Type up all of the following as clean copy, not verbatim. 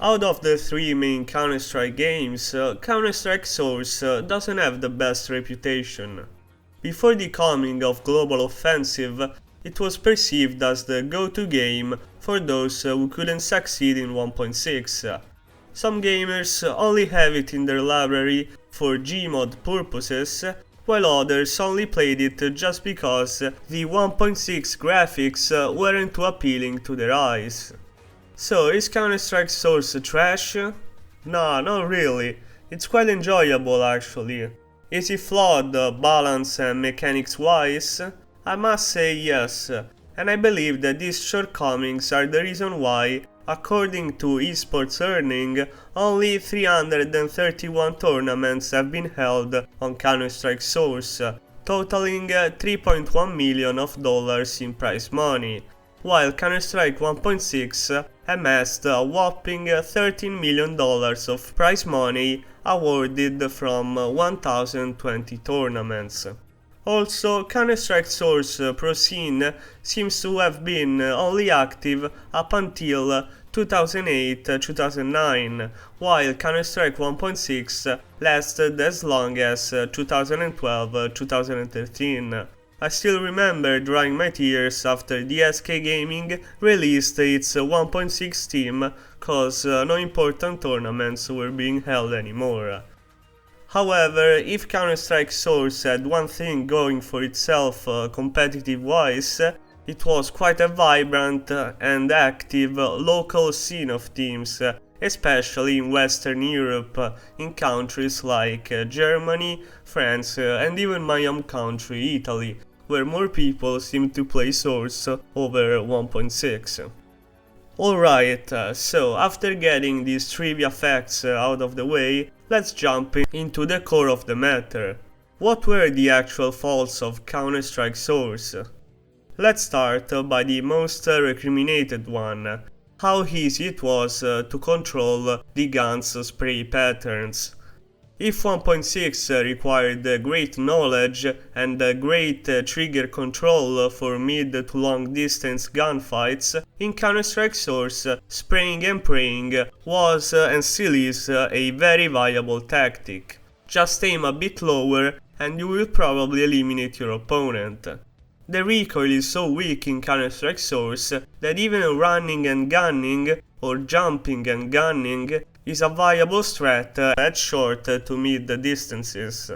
Out of the three main Counter-Strike games, Counter-Strike Source doesn't have the best reputation. Before the coming of Global Offensive, it was perceived as the go-to game for those who couldn't succeed in 1.6. Some gamers only have it in their library for Gmod purposes, while others only played it just because the 1.6 graphics weren't too appealing to their eyes. So, is Counter-Strike Source trash? Nah, not really. It's quite enjoyable actually. Is it flawed balance and mechanics wise? I must say yes, and I believe that these shortcomings are the reason why, according to esports earning, only 331 tournaments have been held on Counter-Strike Source, totaling $3.1 million in prize money, while Counter-Strike 1.6 amassed a whopping $13 million of prize money awarded from 1020 tournaments. Also, Counter-Strike Source Pro Scene seems to have been only active up until 2008-2009, while Counter-Strike 1.6 lasted as long as 2012-2013. I still remember drying my tears after the SK Gaming released its 1.6 team, cause no important tournaments were being held anymore. However, if Counter-Strike Source had one thing going for itself competitive-wise, it was quite a vibrant and active local scene of teams, especially in Western Europe, in countries like Germany, France, and even my home country, Italy, where more people seem to play Source over 1.6. Alright, so after getting these trivia facts out of the way, let's jump into the core of the matter. What were the actual faults of Counter-Strike Source? Let's start by the most recriminated one, how easy it was to control the gun's spray patterns. If 1.6 required great knowledge and great trigger control for mid to long distance gunfights, in Counter-Strike Source, spraying and praying was and still is a very viable tactic. Just aim a bit lower and you will probably eliminate your opponent. The recoil is so weak in Counter-Strike Source that even running and gunning, or jumping and gunning, is a viable strat at short to mid distances.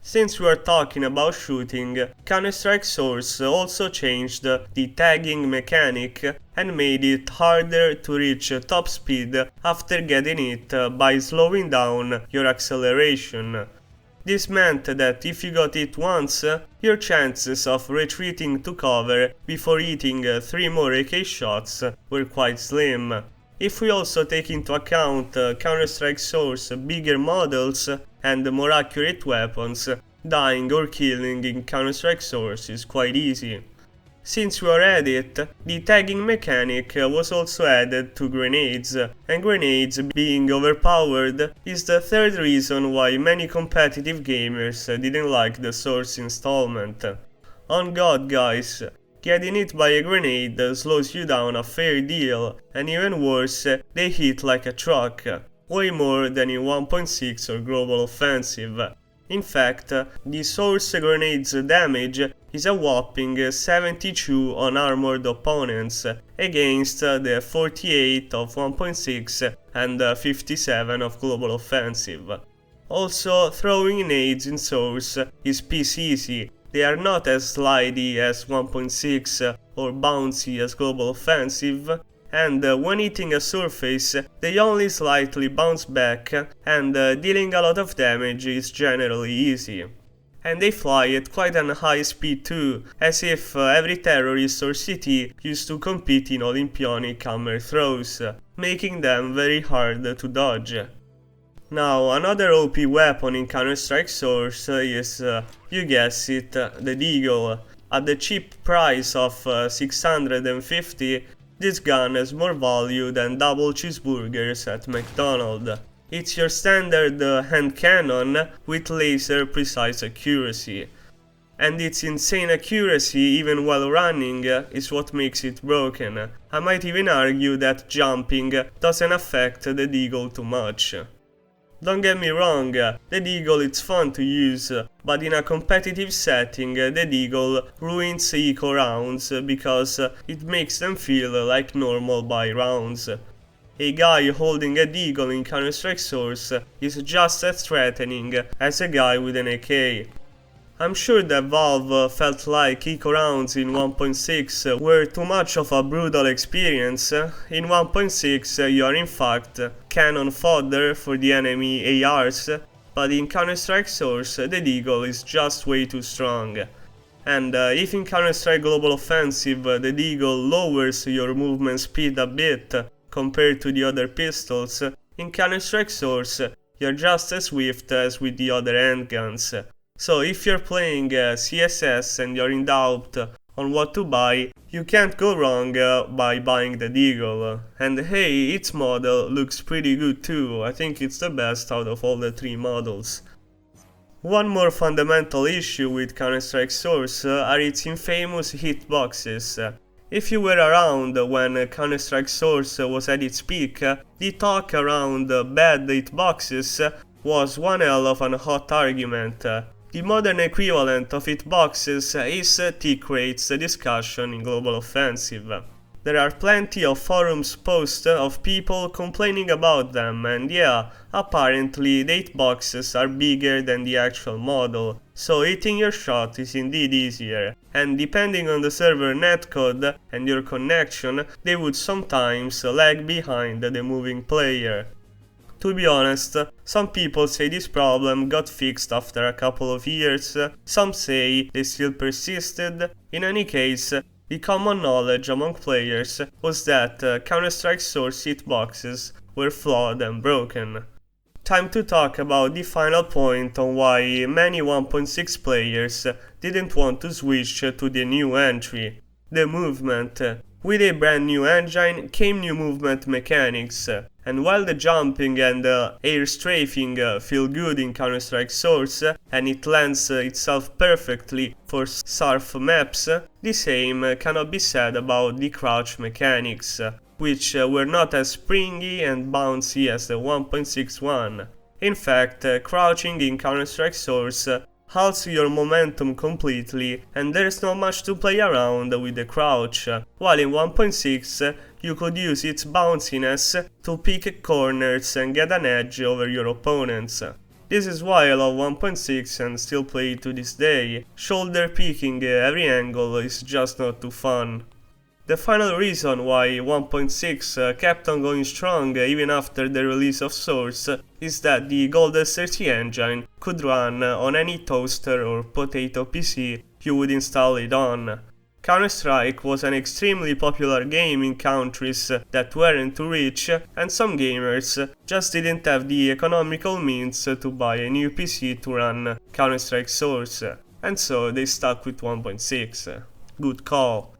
Since we are talking about shooting, Counter-Strike Source also changed the tagging mechanic and made it harder to reach top speed after getting it by slowing down your acceleration. This meant that if you got hit once, your chances of retreating to cover before hitting 3 more AK shots were quite slim. If we also take into account Counter-Strike Source bigger models and more accurate weapons, dying or killing in Counter-Strike Source is quite easy. Since we are at it, the tagging mechanic was also added to grenades, and grenades being overpowered is the third reason why many competitive gamers didn't like the Source installment. On God guys, getting hit by a grenade slows you down a fair deal, and even worse, they hit like a truck, way more than in 1.6 or Global Offensive. In fact, the Source grenade's damage is a whopping 72 on armored opponents, against the 48 of 1.6 and 57 of Global Offensive. Also, throwing nades in Source is piss easy. They are not as slidey as 1.6 or bouncy as Global Offensive, and when hitting a surface, they only slightly bounce back, and dealing a lot of damage is generally easy. And they fly at quite a high speed too, as if every terrorist or CT used to compete in Olympionic hammer throws, making them very hard to dodge. Now, another OP weapon in Counter-Strike Source is, you guess it, the Deagle. At the cheap price of 650, this gun has more value than double cheeseburgers at McDonald's. It's your standard hand cannon with laser precise accuracy. and its insane accuracy even while running is what makes it broken. I might even argue that jumping doesn't affect the Deagle too much. Don't get me wrong, the Deagle is fun to use, but in a competitive setting the Deagle ruins eco rounds because it makes them feel like normal buy rounds. A guy holding a Deagle in Counter-Strike Source is just as threatening as a guy with an AK. I'm sure that Valve felt like eco rounds in 1.6 were too much of a brutal experience. In 1.6 you are in fact cannon fodder for the enemy ARs, but in Counter-Strike Source the Deagle is just way too strong. And if in Counter-Strike Global Offensive the Deagle lowers your movement speed a bit compared to the other pistols, in Counter-Strike Source you're just as swift as with the other handguns. So if you're playing CSS and you're in doubt on what to buy, you can't go wrong by buying the Deagle. And hey, its model looks pretty good too. I think it's the best out of all the 3 models. One more fundamental issue with Counter-Strike Source are its infamous hitboxes. If you were around when Counter-Strike Source was at its peak, the talk around bad hitboxes was one hell of a hot argument. The modern equivalent of hitboxes is tick rates discussion in Global Offensive. There are plenty of forums posts of people complaining about them, and yeah, apparently the hitboxes are bigger than the actual model, so hitting your shot is indeed easier, and depending on the server netcode and your connection, they would sometimes lag behind the moving player. To be honest, some people say this problem got fixed after a couple of years, some say they still persisted. In any case, the common knowledge among players was that Counter-Strike Source hitboxes were flawed and broken. Time to talk about the final point on why many 1.6 players didn't want to switch to the new entry: the movement. With a brand new engine came new movement mechanics, and while the jumping and air strafing feel good in Counter-Strike Source and it lends itself perfectly for surf maps, the same cannot be said about the crouch mechanics, which were not as springy and bouncy as the 1.6 one. In fact, crouching in Counter-Strike Source halts your momentum completely, and there's not much to play around with the crouch, while in 1.6 you could use its bounciness to pick corners and get an edge over your opponents. This is why I love 1.6 and still play it to this day. Shoulder picking every angle is just not too fun. The final reason why 1.6 kept on going strong even after the release of Source is that the Golden 30 engine could run on any toaster or potato PC you would install it on. Counter-Strike was an extremely popular game in countries that weren't too rich, and some gamers just didn't have the economical means to buy a new PC to run Counter-Strike Source, and so they stuck with 1.6. Good call.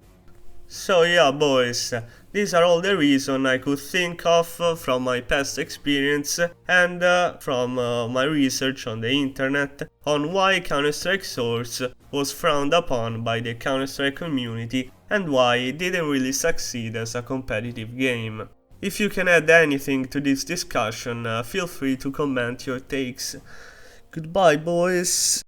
So yeah, boys, these are all the reasons I could think of from my past experience and from my research on the internet on why Counter-Strike Source was frowned upon by the Counter-Strike community and why it didn't really succeed as a competitive game. If you can add anything to this discussion, feel free to comment your takes. Goodbye, boys.